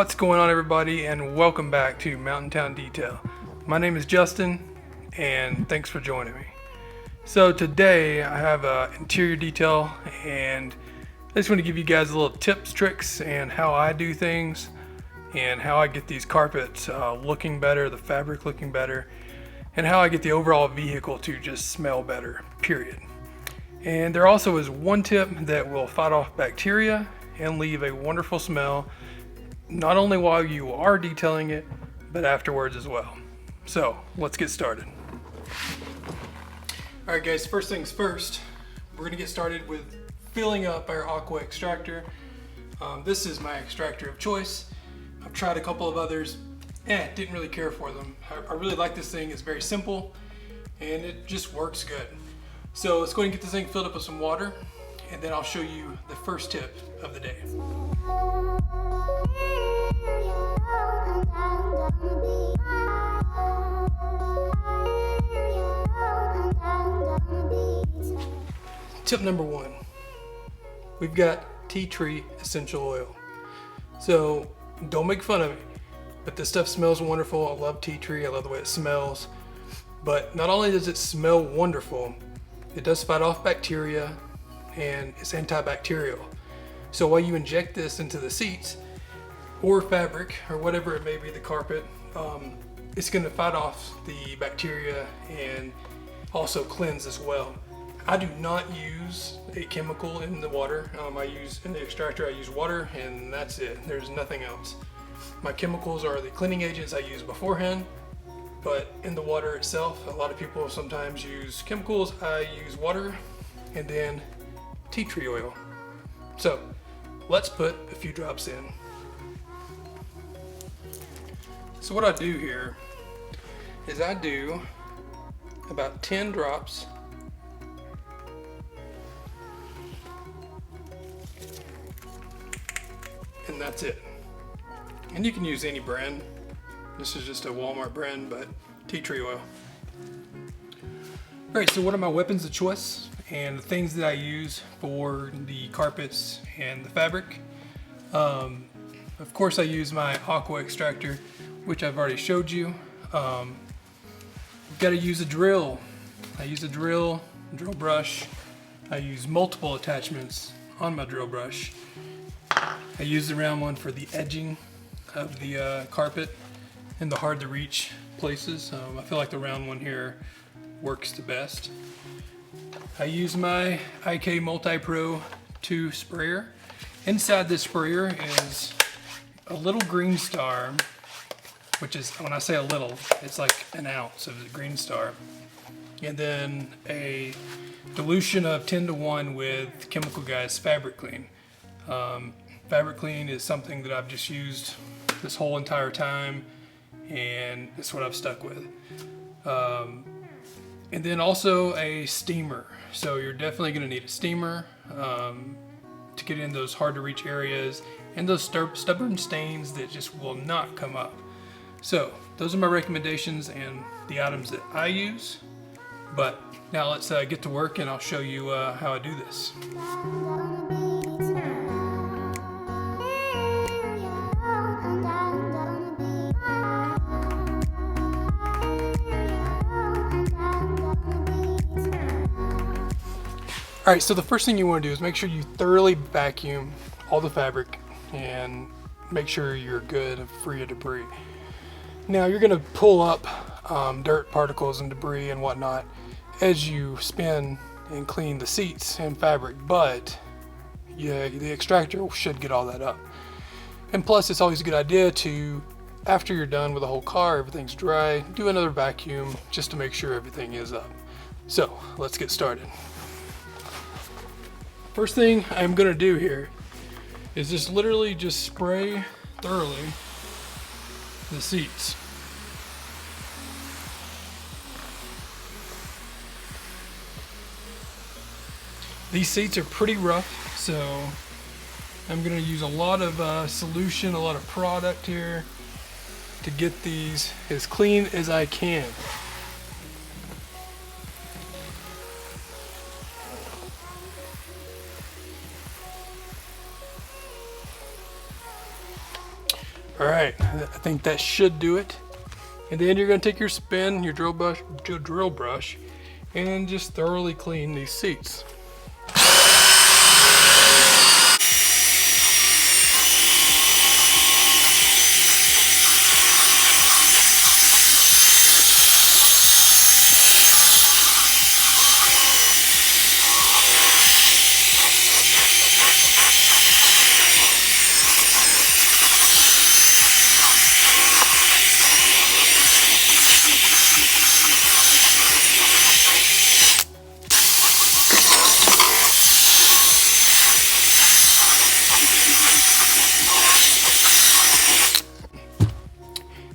What's going on, everybody, and welcome back to Mountain Town Detail. My name is Justin, and thanks for joining me. So today I have an interior detail, and I just want to give you guys a little tips, tricks, and how I do things, and how I get these carpets looking better, the fabric looking better, and how I get the overall vehicle to just smell better, period. And there also is one tip that will fight off bacteria and leave a wonderful smell, not only while you are detailing it, but afterwards as well. So let's get started. All right, guys, first things first, we're gonna get started with filling up our aqua extractor. This is my extractor of choice. I've tried a couple of others, didn't really care for them. I really like this thing. It's very simple and it just works good. So let's go ahead and get this thing filled up with some water, and then I'll show you the first tip of the day. Tip number one, we've got tea tree essential oil. So don't make fun of me, but this stuff smells wonderful. I love tea tree. I love the way it smells. But not only does it smell wonderful, it does fight off bacteria and it's antibacterial. So while you inject this into the seats or fabric or whatever it may be, the carpet, it's going to fight off the bacteria and also cleanse as well. I do not use a chemical in the water. In the extractor, I use water and that's it. There's nothing else. My chemicals are the cleaning agents I use beforehand, but in the water itself, a lot of people sometimes use chemicals. I use water and then tea tree oil. So let's put a few drops in. So what I do here is I do about 10 drops. And that's it. And you can use any brand. This is just a Walmart brand, but tea tree oil. All right, so what are my weapons of choice and the things that I use for the carpets and the fabric? Of course, I use my aqua extractor, which I've already showed you. Got to use a drill. I use a drill brush. I use multiple attachments on my drill brush. I use the round one for the edging of the carpet and the hard to reach places. I feel like the round one here works the best. I use my IK Multi-Pro 2 sprayer. Inside this sprayer is a little green star, which is, when I say a little, it's like an ounce of the green star. And then a dilution of 10:1 with Chemical Guys Fabric Clean. Fabric Clean is something that I've just used this whole entire time, and it's what I've stuck with. And then also a steamer. So you're definitely going to need a steamer to get in those hard to reach areas and those stubborn stains that just will not come up. So those are my recommendations and the items that I use. But now let's get to work, and I'll show you how I do this. All right, so the first thing you want to do is make sure you thoroughly vacuum all the fabric and make sure you're good and free of debris. Now you're going to pull up dirt particles and debris and whatnot as you spin and clean the seats and fabric, but yeah, the extractor should get all that up. And plus, it's always a good idea to, after you're done with the whole car, everything's dry, do another vacuum just to make sure everything is up. So let's get started. First thing I'm gonna do here is just literally just spray thoroughly the seats. These seats are pretty rough, so I'm gonna use a lot of solution, a lot of product here to get these as clean as I can. All right, I think that should do it. And then you're gonna take your spin, your drill brush, and just thoroughly clean these seats.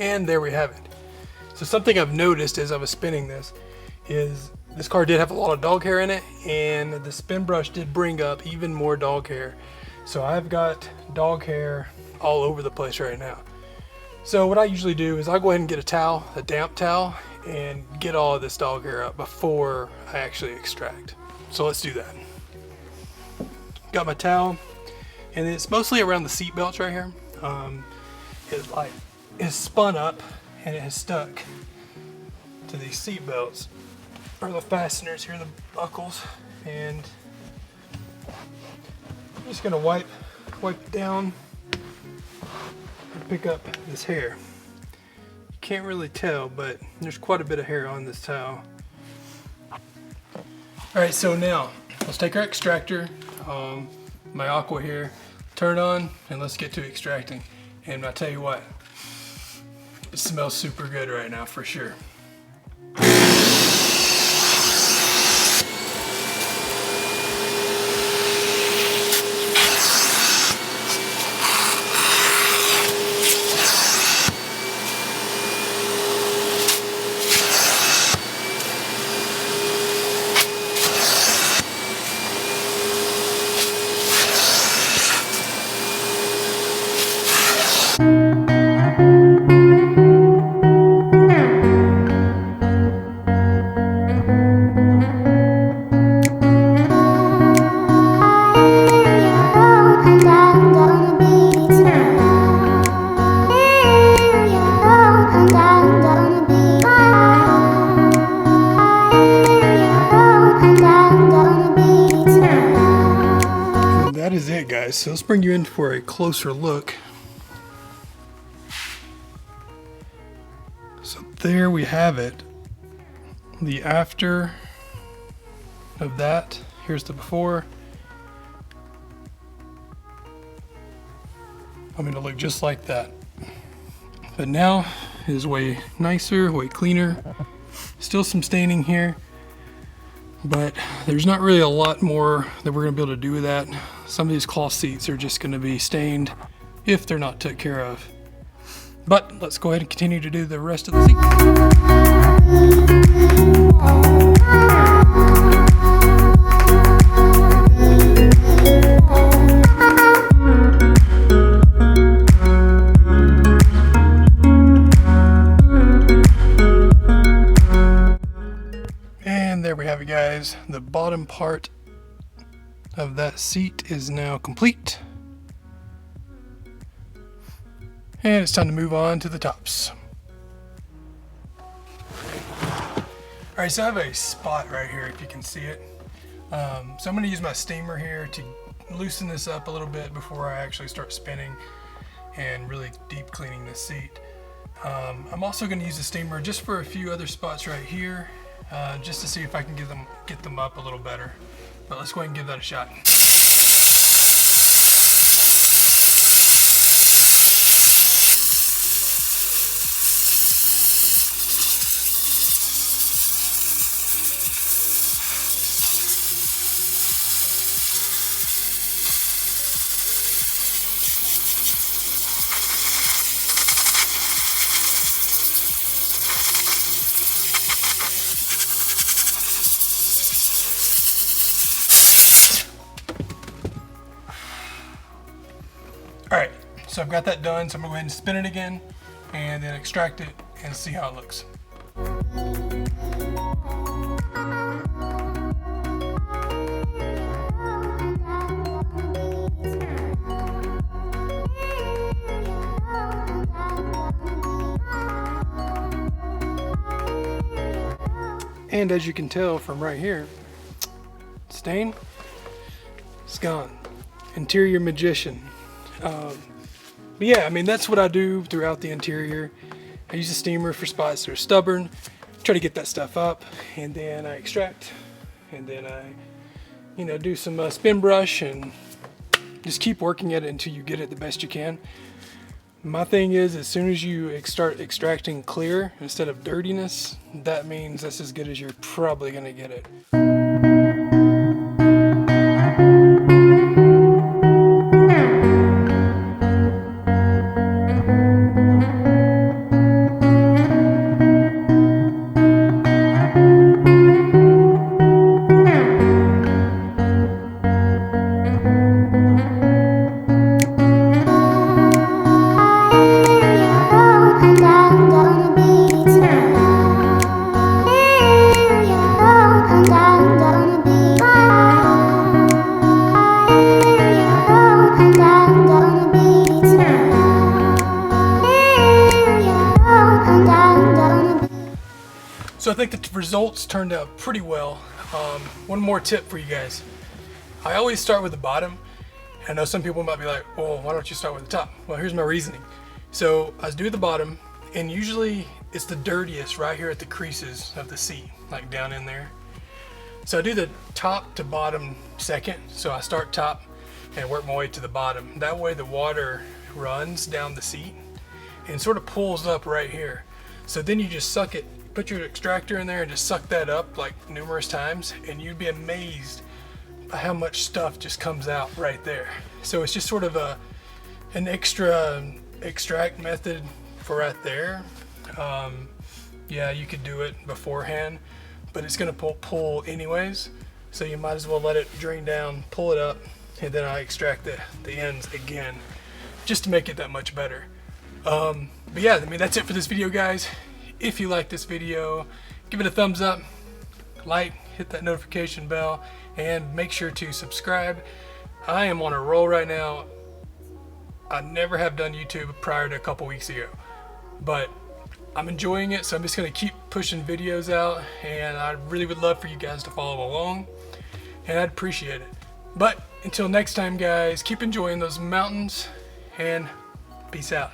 And there we have it. So something I've noticed as I was spinning this is this car did have a lot of dog hair in it, and the spin brush did bring up even more dog hair. So I've got dog hair all over the place right now. So what I usually do is I'll go ahead and get a towel, a damp towel, and get all of this dog hair up before I actually extract. So let's do that. Got my towel, and it's mostly around the seat belts right here. It's spun up and it has stuck to these seat belts, or the fasteners here, the buckles, and I'm just gonna wipe it down and pick up this hair. You can't really tell, but there's quite a bit of hair on this towel. All right, so now let's take our extractor, my aqua here, turn it on, and let's get to extracting. And I tell you what, it smells super good right now for sure. That is it, guys. So let's bring you in for a closer look. So there we have it. The after of that. Here's the before. I'm going to look just like that. But now it is way nicer, way cleaner. Still some staining here, but there's not really a lot more that we're going to be able to do with that. Some of these cloth seats are just going to be stained if they're not took care of. But let's go ahead and continue to do the rest of the seat. And there we have it, guys. The bottom part of that seat is now complete. And it's time to move on to the tops. Alright, so I have a spot right here, if you can see it. So I'm going to use my steamer here to loosen this up a little bit before I actually start spinning and really deep cleaning this seat. I'm also going to use the steamer just for a few other spots right here, just to see if I can get them up a little better. But let's go ahead and give that a shot. Alright, so I've got that done, so I'm going to go ahead and spin it again and then extract it and see how it looks. And as you can tell from right here, stain, it's gone. Interior magician. But yeah, I mean, that's what I do throughout the interior. I use a steamer for spots that are stubborn, try to get that stuff up, and then I extract, and then I, do some spin brush and just keep working at it until you get it the best you can. My thing is, as soon as you start extracting clear instead of dirtiness, that means that's as good as you're probably gonna get it. So I think the results turned out pretty well. One more tip for you guys. I always start with the bottom. I know some people might be like, well, why don't you start with the top? Well, here's my reasoning. So I do the bottom, and usually it's the dirtiest right here at the creases of the seat, like down in there. So I do the top to bottom second. So I start top and work my way to the bottom. That way the water runs down the seat and sort of pulls up right here. So then you just suck it, put your extractor in there and just suck that up like numerous times, and you'd be amazed by how much stuff just comes out right there. So it's just sort of an extra extract method for right there. Yeah, you could do it beforehand, but it's gonna pull anyways. So you might as well let it drain down, pull it up, and then I extract the ends again, just to make it that much better. But yeah, I mean, that's it for this video, guys. If you like this video, give it a thumbs up, like, hit that notification bell, and make sure to subscribe. I am on a roll right now. I never have done YouTube prior to a couple weeks ago, but I'm enjoying it, so I'm just gonna keep pushing videos out, and I really would love for you guys to follow along, and I'd appreciate it. But until next time, guys, keep enjoying those mountains, and peace out.